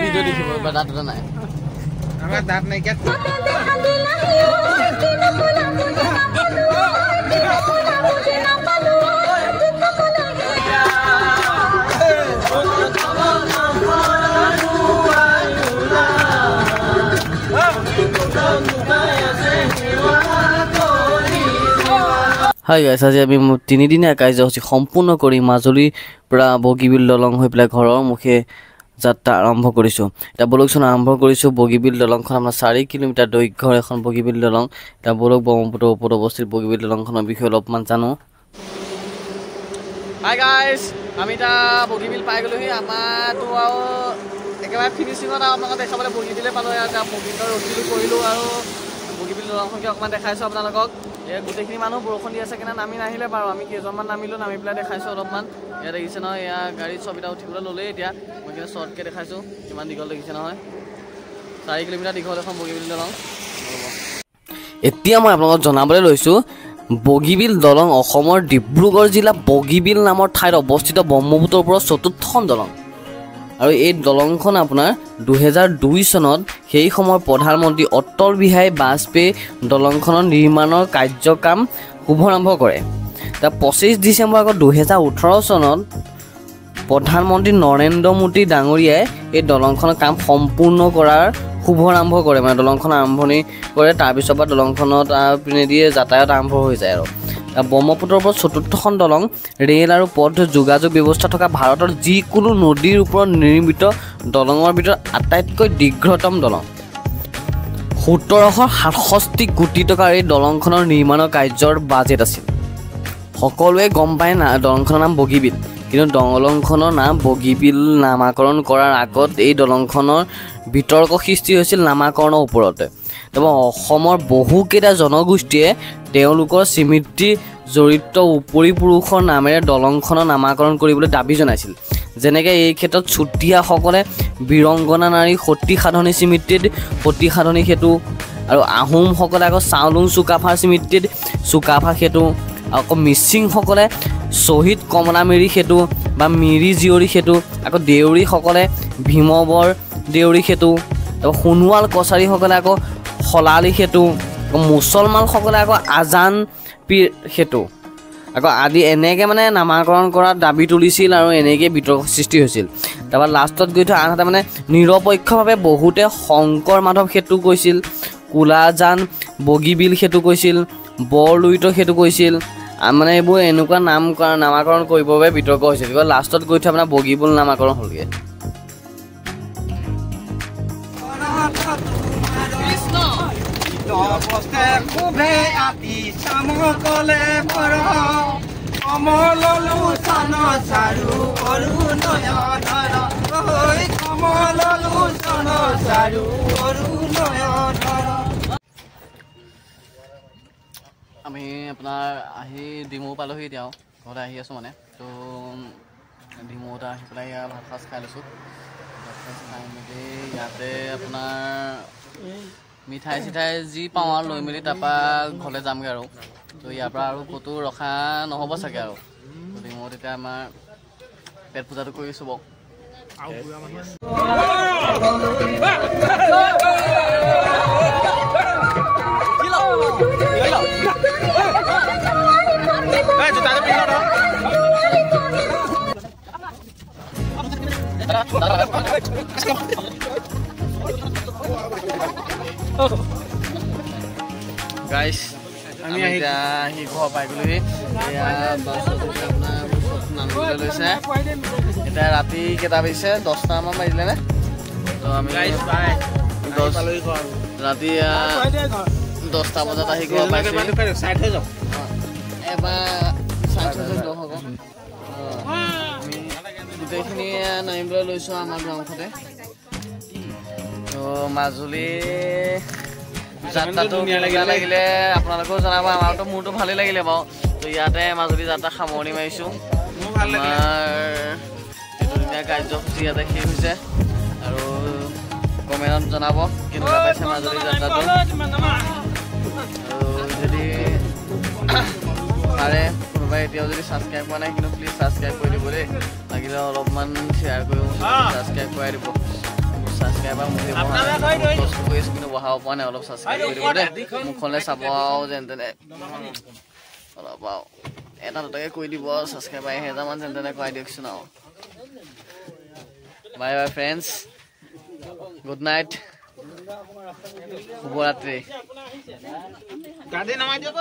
video দেখিব দাঁত নাই আমাৰ দাঁত নাই কে হাই গাইছ আজি আমি তিনিদিনীয়া কাৰ্যসূচী সম্পূৰ্ণ কৰি মাজুলীৰ পৰা বগীবিল দলং হৈ পেলাই ঘৰৰ মুখে যাত্ৰা আৰম্ভ কৰিছোঁ এতিয়া বলকচোন আৰম্ভ কৰিছোঁ বগীবিল দলংখন আমাৰ 4 কিলোমিটাৰ দৈৰ্ঘ্যৰ এখন বগীবিল দলং এতিয়া বলক ব্ৰহ্মপুত্ৰৰ ওপৰত অৱস্থিত বগীবিল দলংখনৰ বিষয়ে অলপমান জানো হাই গাইছ আমি এটা বগীবিল পাই গ'লোহি আমাৰতো আৰু একেবাৰে ফিনিচিঙত আপোনালোকক দেখাবলৈ বগীবিলে পালোঁ বগীবিলৰ ৰখিলোঁ কৰিলোঁ আৰু বগীবিল দলংখনকে অকণমান দেখাইছোঁ আপোনালোকক গোটেইখিনি মানুহ বৰষুণ দি আছে কিনা নামি নাহিলে বাৰু আমি কেইজনমান নামিলোঁ নামি পেলাই দেখাইছোঁ অলপমান ইয়াত দেখিছে নহয় এয়া গাড়ীত চবিতা উঠিবলৈ ল'লেই এতিয়া মই কিন্তু শ্বৰ্টকৈ দেখাইছোঁ কিমান দীঘল দেখিছে নহয় 4 কিলোমিটাৰ দীঘল এখন বগীবিল দলং এতিয়া মই আপোনালোকক জনাবলৈ লৈছোঁ বগীবিল দলং অসমৰ ডিব্ৰুগড় জিলা বগীবিল নামৰ ঠাইত অৱস্থিত ব্ৰহ্মপুত্ৰৰ ওপৰত 4ৰ্থখন দলং আৰু এই দলংখন আপোনাৰ 2002 চনত সেই সময়ৰ প্ৰধানমন্ত্ৰী অটল বিহাৰী বাজপেয়ী দলংখনৰ নিৰ্মাণৰ কাৰ্যকাম শুভাৰম্ভ কৰে তাৰ 25 ডিচেম্বৰ 2018 চনত প্ৰধানমন্ত্ৰী নৰেন্দ্ৰ মোদী ডাঙৰীয়াই এই দলংখনৰ কাম সম্পূৰ্ণ কৰাৰ শুভাৰম্ভ কৰে মানে দলংখন আৰম্ভণি কৰে তাৰপিছৰ পৰা দলংখনত পিনেদিয়ে যাতায়াত আৰম্ভ হৈ যায় আৰু ব্ৰহ্মপুত্ৰৰ ওপৰত 4ৰ্থখন দলং ৰেল আৰু পথ যোগাযোগ ব্যৱস্থা থকা ভাৰতৰ যিকোনো নদীৰ ওপৰত নিৰ্মিত দলঙৰ ভিতৰত আটাইতকৈ দীৰ্ঘতম দলং 1767 কোটি টকাৰ এই দলংখনৰ নিৰ্মাণৰ কাৰ্যৰ বাজেট আছিল সকলোৱে গম পায় না দলংখনৰ নাম বগীবিল কিন্তু দলংখনৰ নাম বগীবিল নামাকৰণ কৰাৰ আগত এই দলংখনৰ বিতৰ্ক সৃষ্টি হৈছিল নামাকৰণৰ ওপৰতে তাৰপৰা অসমৰ বহুকেইটা জনগোষ্ঠীয়ে তেওঁলোকৰ স্মৃতি জড়িত উপৰিপুৰুষৰ নামেৰে দলংখনৰ নামাকৰণ কৰিবলৈ দাবী জনাইছিল যেনেকৈ এই ক্ষেত্ৰত চুতীয়াসকলে বীৰংগনা নাৰী সতী সাধনী স্মৃতিত সতী সাধনী সেতু আৰু আহোমসকলে আকৌ চাওলুং চুকাফাৰ স্মৃতিত চুকাফা সেতু আকৌ মিচিংসকলে শ্বহীদ কমলামিৰি সেতু বা মিৰি জীয়ৰী সেতু আকৌ দেউৰীসকলে ভীমবৰ দেউৰী সেতু তাৰপৰা সোণোৱাল কছাৰীসকলে আকৌ শলালী সেতু মুছলমানসকলে আকৌ আজান পীৰ সেতু আকৌ আদি এনেকৈ মানে নামাকৰণ কৰাৰ দাবী তুলিছিল আৰু এনেকৈ বিতৰ্ক সৃষ্টি হৈছিল তাৰপৰা লাষ্টত গৈ থৈ আনহাতে মানে নিৰপেক্ষভাৱে বহুতে শংকৰ মাধৱ সেতু কৈছিল কোলাজান বগীবিল সেতু কৈছিল বৰলুইত সেতু কৈছিল মানে এইবোৰ এনেকুৱা নামাকৰণ কৰিবৰ বাবে বিতৰ্ক হৈছিল লাষ্টত গৈ থৈ আপোনাৰ বগীবিল নামাকৰণ হ'লগৈ অৱস্থে খুবে আতি চামকলে মৰ কমললু চান চাৰু অৰুণয়ধৰ ঐ কমললু চান চাৰু অৰুণয়ধৰ আমি আপোনাৰ আহি ডিমৌ পালোহি এতিয়াও ঘৰলৈ আহি আছোঁ মানে তো ডিমৌত আহি পেলাই ইয়াত ভাত সাজ খাই লৈছোঁ ভাত সাজ খাই মেলি ইয়াতে আপোনাৰ মিঠাই চিঠাই যি পাওঁ আৰু লৈ মেলি তাৰপৰা ঘৰলৈ যামগৈ আৰু তো ইয়াৰ পৰা আৰু ক'তো ৰখা নহ'ব চাগে আৰু ডিমৌত এতিয়া আমাৰ পেট পূজাটো কৰি আছোঁ বাৰু গাইছ আমি এতিয়া আহি ঘৰ পাই গ'লোহি এয়া বাছত আপোনাৰ নামিবলৈ লৈছে এতিয়া ৰাতি কেইটা বাজিছে 10টামান বাজিলেনে তো আমি ৰাতি 10টা বজাত আহি ঘৰ পাইছোঁ এবাৰ গোটেইখিনি নামিবলৈ লৈছোঁ আমাৰ গাঁওখনতে তো মাজুলী যাত্ৰাটো কেনেকুৱা লাগিলে আপোনালোকেও জনাব আমাৰতো মোৰতো ভালেই লাগিলে বাৰু তো ইয়াতে মাজুলী যাত্ৰা সামৰণি মাৰিছোঁ আমাৰ দুদিনীয়া কাৰ্যসূচী ইয়াতে শেষ হৈছে আৰু কমেণ্টত জনাব কেনেকুৱা পাইছে মাজুলী যাত্ৰাটো আৰু যদি পাৰে কোনোবাই এতিয়াও যদি ছাবস্ক্ৰাইব কৰা নাই কিন্তু প্লিজ ছাবস্ক্ৰাইব কৰি দিব দেই লাগিলে অলপমান শ্বেয়াৰ কৰিও ছাবস্ক্ৰাইব কৰাই দিব ছাবস্ক্ৰাইবাৰ কিন্তু বঢ়াব পৰা নাই অলপ ছাবস্ক্ৰাইব কৰি দিব দেই মুখলৈ চাব আৰু যেন তেনে অলপ আৰু এটা দুটাকৈ কৰি দিব ছাবস্ক্ৰাইবাৰ 1000 মান যেন তেনে কৰাই দিয়কচোন আৰু bye bye friends good night শুভৰাত্ৰি গাড়ী নামাই দিয়ক